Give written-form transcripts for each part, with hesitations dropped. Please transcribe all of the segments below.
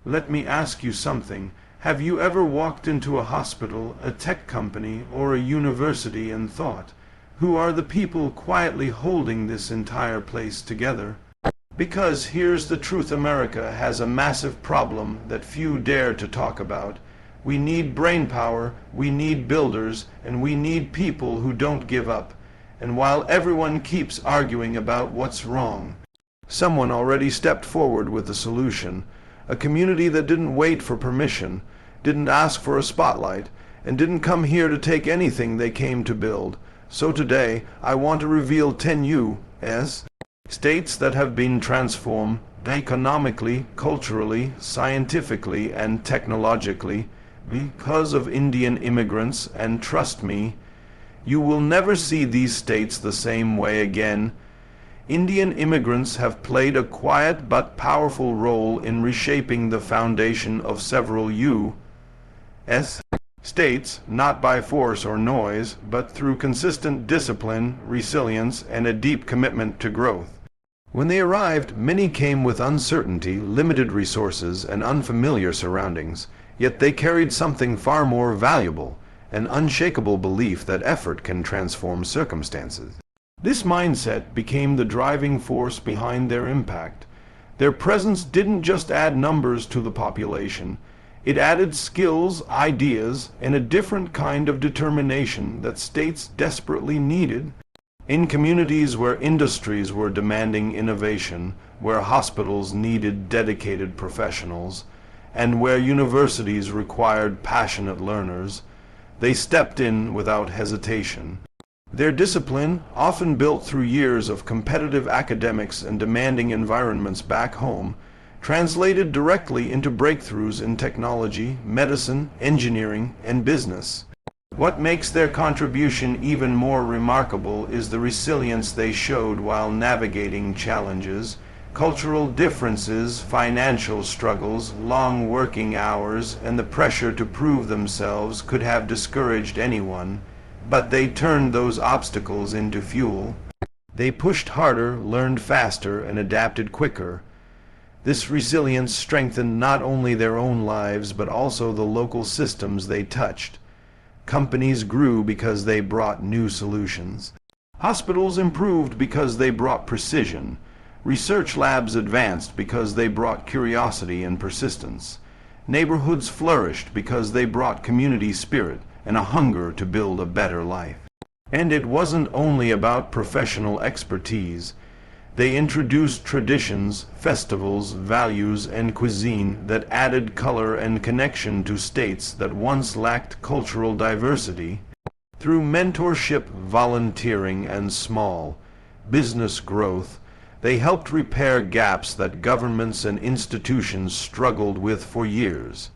Let me ask you something. Have you ever walked into a hospital, a tech company, or a university and thought, who are the people quietly holding this entire place together? Because here's the truth: America has a massive problem that few dare to talk about. We need brainpower, we need builders, and we need people who don't give up. And while everyone keeps arguing about what's wrong, someone already stepped forward with a solution. A community that didn't wait for permission, didn't ask for a spotlight, and didn't come here to take anything they came to build. So today, I want to reveal 10 U.S. states that have been transformed economically, culturally, scientifically, and technologically because of Indian immigrants, and trust me, you will never see these states the same way again. Indian immigrants have played a quiet but powerful role in reshaping the foundation of several U.S. states, not by force or noise, but through consistent discipline, resilience, and a deep commitment to growth. When they arrived, many came with uncertainty, limited resources, and unfamiliar surroundings, yet they carried something far more valuable, an unshakable belief that effort can transform circumstances. This mindset became the driving force behind their impact. Their presence didn't just add numbers to the population. It added skills, ideas, and a different kind of determination that states desperately needed. In communities where industries were demanding innovation, where hospitals needed dedicated professionals, and where universities required passionate learners, they stepped in without hesitation. Their discipline, often built through years of competitive academics and demanding environments back home, translated directly into breakthroughs in technology, medicine, engineering, and business. What makes their contribution even more remarkable is the resilience they showed while navigating challenges. Cultural differences, financial struggles, long working hours, and the pressure to prove themselves could have discouraged anyone. But they turned those obstacles into fuel. They pushed harder, learned faster, and adapted quicker. This resilience strengthened not only their own lives, but also the local systems they touched. Companies grew because they brought new solutions. Hospitals improved because they brought precision. Research labs advanced because they brought curiosity and persistence. Neighborhoods flourished because they brought community spirit and a hunger to build a better life. And it wasn't only about professional expertise. They introduced traditions, festivals, values, and cuisine that added color and connection to states that once lacked cultural diversity. Through mentorship, volunteering, and small business growth, they helped repair gaps that governments and institutions struggled with for years.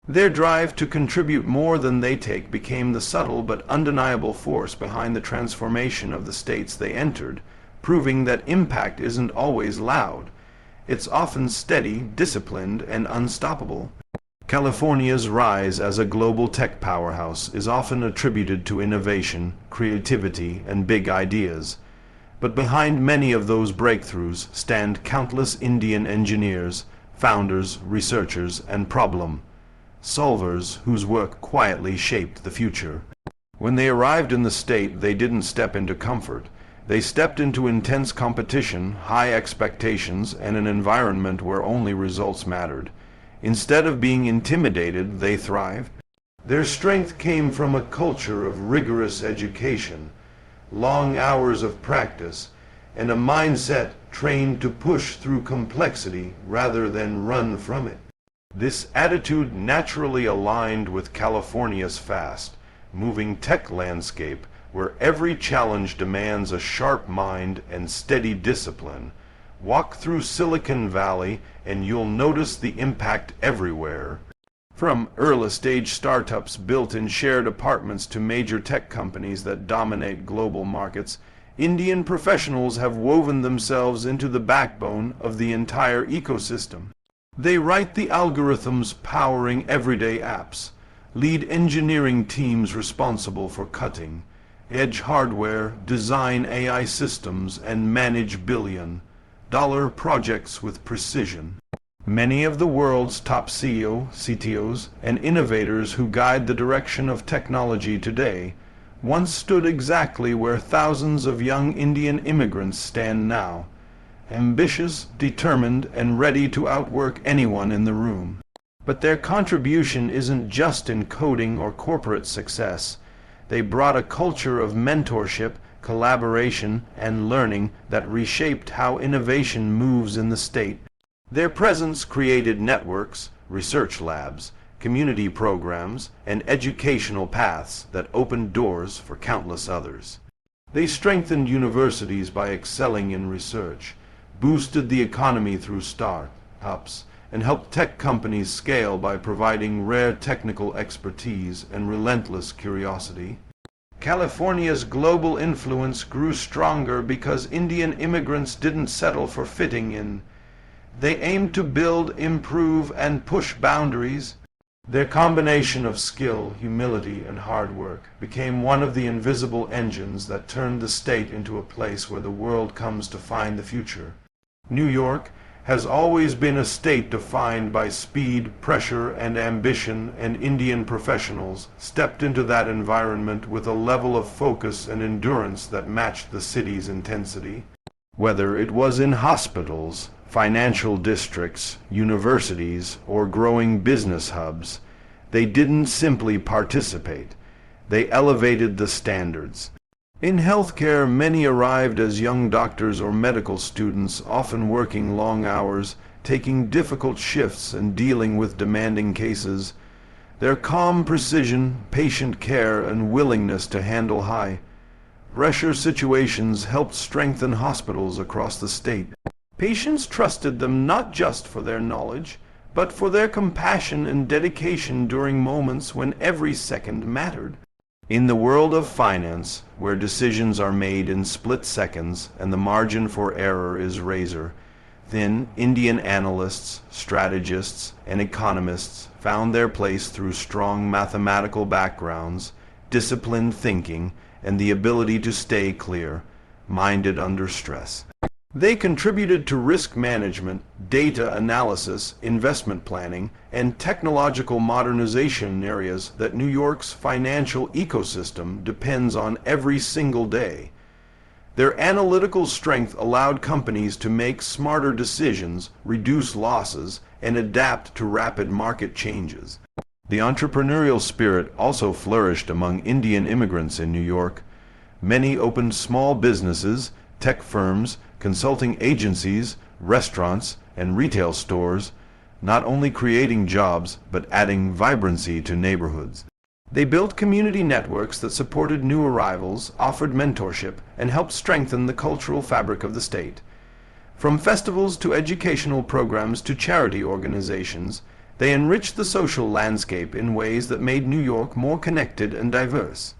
Their drive to contribute more than they take became the subtle but undeniable force behind the transformation of the states they entered, proving that impact isn't always loud. It's often steady, disciplined, and unstoppable. California's rise as a global tech powerhouse is often attributed to innovation, creativity, and big ideas. But behind many of those breakthroughs stand countless Indian engineers, founders, researchers, and problem solvers whose work quietly shaped the future. When they arrived in the state, they didn't step into comfort. They stepped into intense competition, high expectations, and an environment where only results mattered. Instead of being intimidated, they thrived. Their strength came from a culture of rigorous education, long hours of practice, and a mindset trained to push through complexity rather than run from it. This attitude naturally aligned with California's fast-moving tech landscape, where every challenge demands a sharp mind and steady discipline. Walk through Silicon Valley and you'll notice the impact everywhere. From early-stage startups built in shared apartments to major tech companies that dominate global markets, Indian professionals have woven themselves into the backbone of the entire ecosystem. They write the algorithms powering everyday apps, lead engineering teams responsible for cutting-edge hardware, design AI systems, and manage billion-dollar projects with precision. Many of the world's top CTOs, and innovators who guide the direction of technology today once stood exactly where thousands of young Indian immigrants stand now, ambitious, determined, and ready to outwork anyone in the room. But their contribution isn't just in coding or corporate success. They brought a culture of mentorship, collaboration, and learning that reshaped how innovation moves in the state. Their presence created networks, research labs, community programs, and educational paths that opened doors for countless others. They strengthened universities by excelling in research, boosted the economy through startups, and helped tech companies scale by providing rare technical expertise and relentless curiosity. California's global influence grew stronger because Indian immigrants didn't settle for fitting in. They aimed to build, improve, and push boundaries. Their combination of skill, humility, and hard work became one of the invisible engines that turned the state into a place where the world comes to find the future. New York has always been a state defined by speed, pressure, and ambition, and Indian professionals stepped into that environment with a level of focus and endurance that matched the city's intensity. Whether it was in hospitals, financial districts, universities, or growing business hubs, they didn't simply participate. They elevated the standards. In healthcare, many arrived as young doctors or medical students, often working long hours, taking difficult shifts and dealing with demanding cases. Their calm precision, patient care, and willingness to handle high-pressure situations helped strengthen hospitals across the state. Patients trusted them not just for their knowledge, but for their compassion and dedication during moments when every second mattered. In the world of finance, where decisions are made in split seconds and the margin for error is razor-thin, Indian analysts, strategists, and economists found their place through strong mathematical backgrounds, disciplined thinking, and the ability to stay clear-minded under stress. They contributed to risk management, data analysis, investment planning, and technological modernization in areas that New York's financial ecosystem depends on every single day. Their analytical strength allowed companies to make smarter decisions, reduce losses, and adapt to rapid market changes. The entrepreneurial spirit also flourished among Indian immigrants in New York. Many opened small businesses, tech firms, consulting agencies, restaurants, and retail stores, not only creating jobs, but adding vibrancy to neighborhoods. They built community networks that supported new arrivals, offered mentorship, and helped strengthen the cultural fabric of the state. From festivals to educational programs to charity organizations, they enriched the social landscape in ways that made New York more connected and diverse.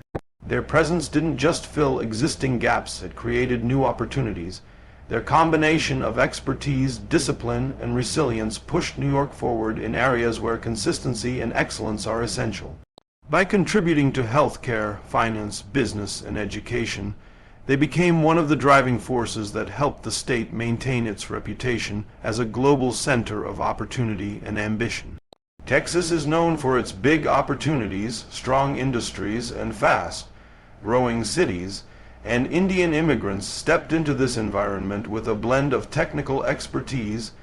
Their presence didn't just fill existing gaps, it created new opportunities. Their combination of expertise, discipline, and resilience pushed New York forward in areas where consistency and excellence are essential. By contributing to healthcare, finance, business, and education, they became one of the driving forces that helped the state maintain its reputation as a global center of opportunity and ambition. Texas is known for its big opportunities, strong industries, and fast-growing cities, and Indian immigrants stepped into this environment with a blend of technical expertise,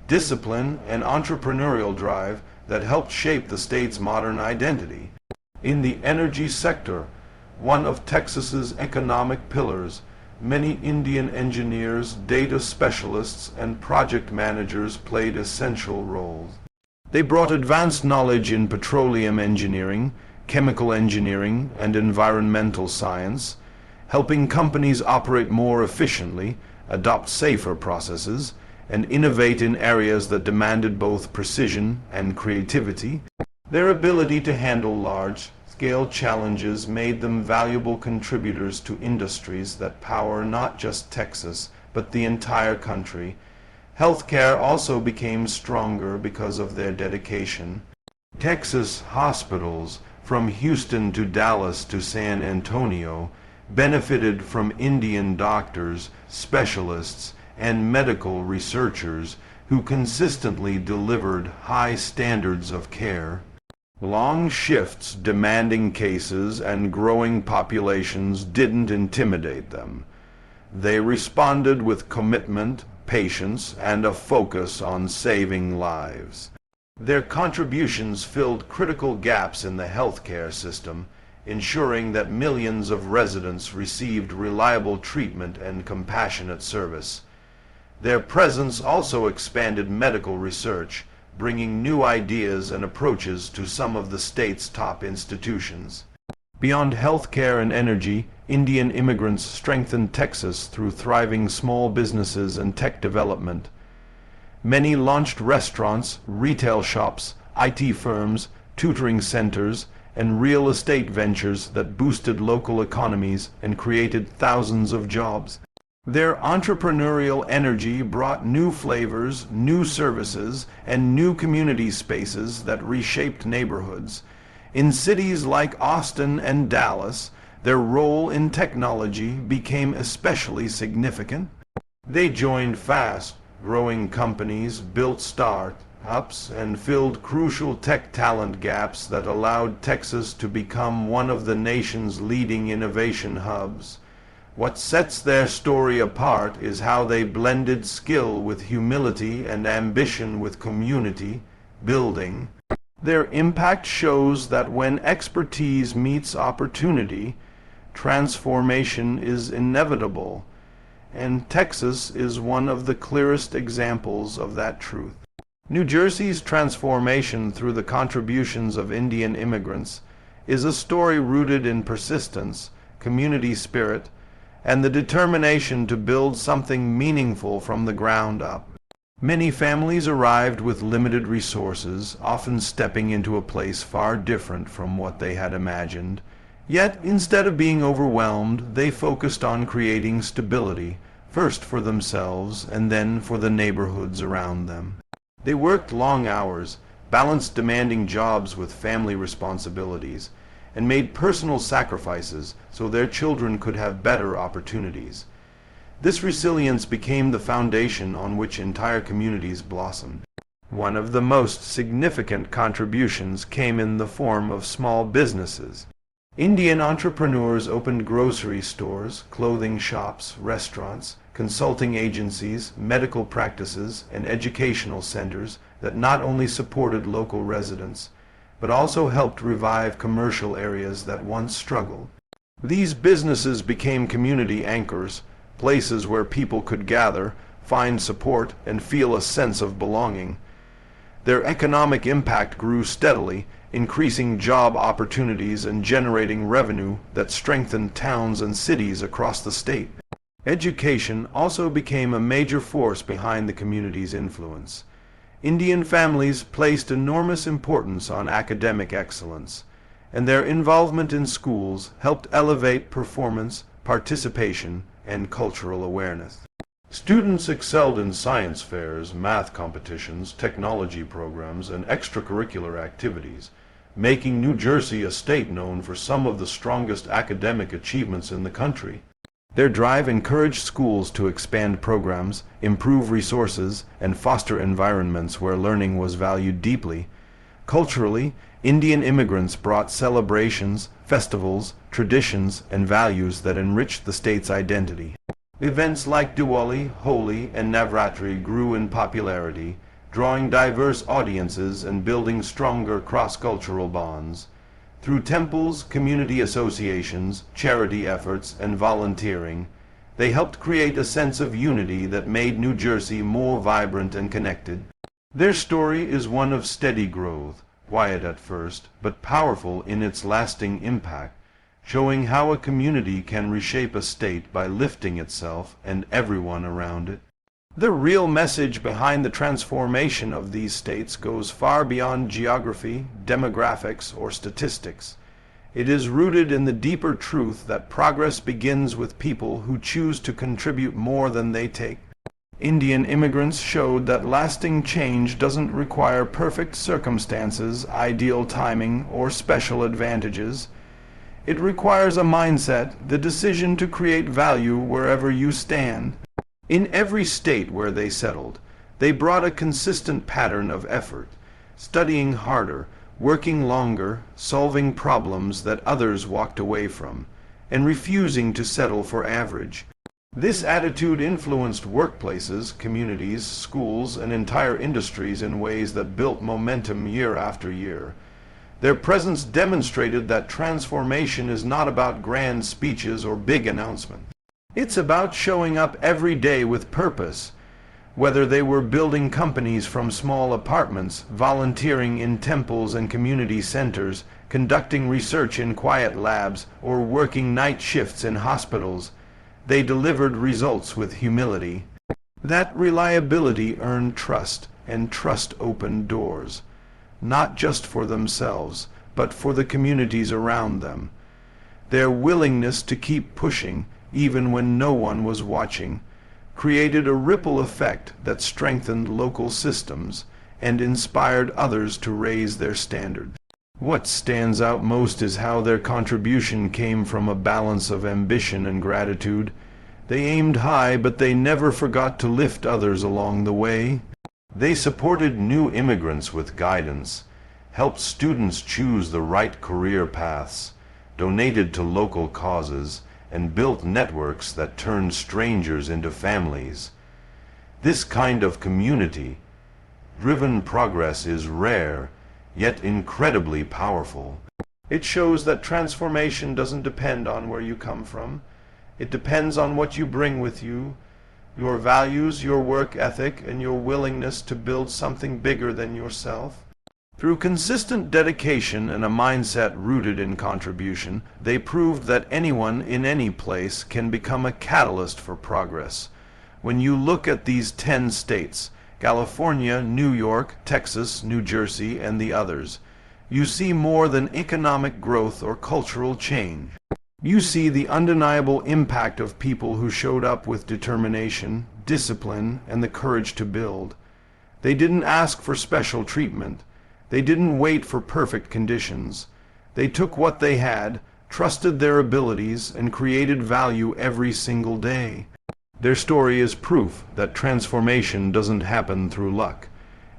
discipline, and entrepreneurial drive that helped shape the state's modern identity. In the energy sector, one of Texas's economic pillars, many Indian engineers, data specialists, and project managers played essential roles. They brought advanced knowledge in petroleum engineering, chemical engineering, and environmental science, helping companies operate more efficiently, adopt safer processes, and innovate in areas that demanded both precision and creativity. Their ability to handle large-scale challenges made them valuable contributors to industries that power not just Texas, but the entire country. Healthcare also became stronger because of their dedication. Texas hospitals, from Houston to Dallas to San Antonio, benefited from Indian doctors, specialists, and medical researchers who consistently delivered high standards of care. Long shifts demanding cases and growing populations didn't intimidate them. They responded with commitment, patience, and a focus on saving lives. Their contributions filled critical gaps in the healthcare system, ensuring that millions of residents received reliable treatment and compassionate service. Their presence also expanded medical research, bringing new ideas and approaches to some of the state's top institutions. Beyond healthcare and energy, Indian immigrants strengthened Texas through thriving small businesses and tech development. Many launched restaurants, retail shops, IT firms, tutoring centers, and real estate ventures that boosted local economies and created thousands of jobs. Their entrepreneurial energy brought new flavors, new services, and new community spaces that reshaped neighborhoods. In cities like Austin and Dallas, their role in technology became especially significant. They joined fast-growing companies, built startups, and filled crucial tech talent gaps that allowed Texas to become one of the nation's leading innovation hubs. What sets their story apart is how they blended skill with humility and ambition with community building. Their impact shows that when expertise meets opportunity, transformation is inevitable, and Texas is one of the clearest examples of that truth. New Jersey's transformation through the contributions of Indian immigrants is a story rooted in persistence, community spirit, and the determination to build something meaningful from the ground up. Many families arrived with limited resources, often stepping into a place far different from what they had imagined. Yet, instead of being overwhelmed, they focused on creating stability, first for themselves and then for the neighborhoods around them. They worked long hours, balanced demanding jobs with family responsibilities, and made personal sacrifices so their children could have better opportunities. This resilience became the foundation on which entire communities blossomed. One of the most significant contributions came in the form of small businesses. Indian entrepreneurs opened grocery stores, clothing shops, restaurants, consulting agencies, medical practices, and educational centers that not only supported local residents, but also helped revive commercial areas that once struggled. These businesses became community anchors, places where people could gather, find support, and feel a sense of belonging. Their economic impact grew steadily, increasing job opportunities and generating revenue that strengthened towns and cities across the state. Education also became a major force behind the community's influence. Indian families placed enormous importance on academic excellence, and their involvement in schools helped elevate performance, participation, and cultural awareness. Students excelled in science fairs, math competitions, technology programs, and extracurricular activities, making New Jersey a state known for some of the strongest academic achievements in the country. Their drive encouraged schools to expand programs, improve resources, and foster environments where learning was valued deeply. Culturally, Indian immigrants brought celebrations, festivals, traditions, and values that enriched the state's identity. Events like Diwali, Holi, and Navratri grew in popularity, drawing diverse audiences and building stronger cross-cultural bonds. Through temples, community associations, charity efforts, and volunteering, they helped create a sense of unity that made New Jersey more vibrant and connected. Their story is one of steady growth, quiet at first, but powerful in its lasting impact, showing how a community can reshape a state by lifting itself and everyone around it. The real message behind the transformation of these states goes far beyond geography, demographics, or statistics. It is rooted in the deeper truth that progress begins with people who choose to contribute more than they take. Indian immigrants showed that lasting change doesn't require perfect circumstances, ideal timing, or special advantages. It requires a mindset, the decision to create value wherever you stand. In every state where they settled, They brought a consistent pattern of effort, studying harder, working longer, solving problems that others walked away from, and refusing to settle for average. This attitude influenced workplaces, communities, schools, and entire industries in ways that built momentum year after year. Their presence demonstrated that transformation is not about grand speeches or big announcements. It's about showing up every day with purpose, whether they were building companies from small apartments, volunteering in temples and community centers, conducting research in quiet labs, or working night shifts in hospitals. They delivered results with humility. That reliability earned trust, and trust opened doors, not just for themselves, but for the communities around them. Their willingness to keep pushing, even when no one was watching, created a ripple effect that strengthened local systems and inspired others to raise their standards. What stands out most is how their contribution came from a balance of ambition and gratitude. They aimed high, but they never forgot to lift others along the way. They supported new immigrants with guidance, helped students choose the right career paths, donated to local causes, and built networks that turned strangers into families. This kind of community-driven progress is rare, yet incredibly powerful. It shows that transformation doesn't depend on where you come from. It depends on what you bring with you, your values, your work ethic, and your willingness to build something bigger than yourself. Through consistent dedication and a mindset rooted in contribution, they proved that anyone in any place can become a catalyst for progress. When you look at these 10 states, California, New York, Texas, New Jersey, and the others, you see more than economic growth or cultural change. You see the undeniable impact of people who showed up with determination, discipline, and the courage to build. They didn't ask for special treatment. They didn't wait for perfect conditions. They took what they had, trusted their abilities, and created value every single day. Their story is proof that transformation doesn't happen through luck.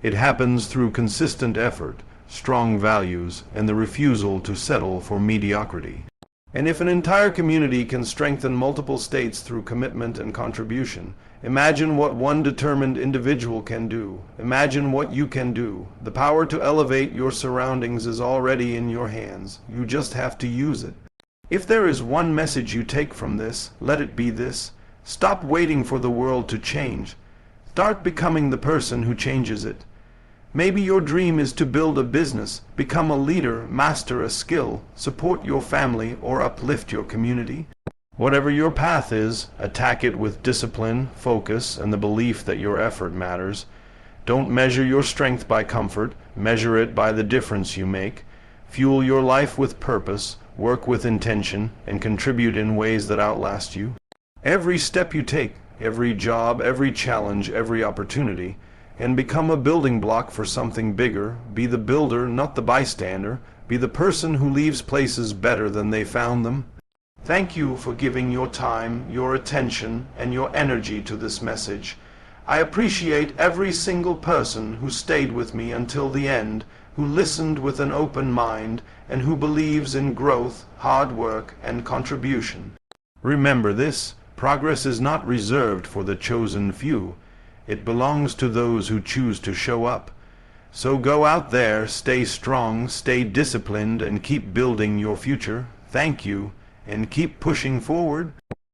It happens through consistent effort, strong values, and the refusal to settle for mediocrity. And if an entire community can strengthen multiple states through commitment and contribution, imagine what one determined individual can do. Imagine what you can do. The power to elevate your surroundings is already in your hands. You just have to use it. If there is one message you take from this, let it be this. Stop waiting for the world to change. Start becoming the person who changes it. Maybe your dream is to build a business, become a leader, master a skill, support your family, or uplift your community. Whatever your path is, attack it with discipline, focus, and the belief that your effort matters. Don't measure your strength by comfort, measure it by the difference you make. Fuel your life with purpose, work with intention, and contribute in ways that outlast you. Every step you take, every job, every challenge, every opportunity, and become a building block for something bigger. Be the builder, not the bystander. Be the person who leaves places better than they found them. Thank you for giving your time, your attention, and your energy to this message. I appreciate every single person who stayed with me until the end, who listened with an open mind, and who believes in growth, hard work, and contribution. Remember this, progress is not reserved for the chosen few. It belongs to those who choose to show up. So go out there, stay strong, stay disciplined, and keep building your future. Thank you, and keep pushing forward.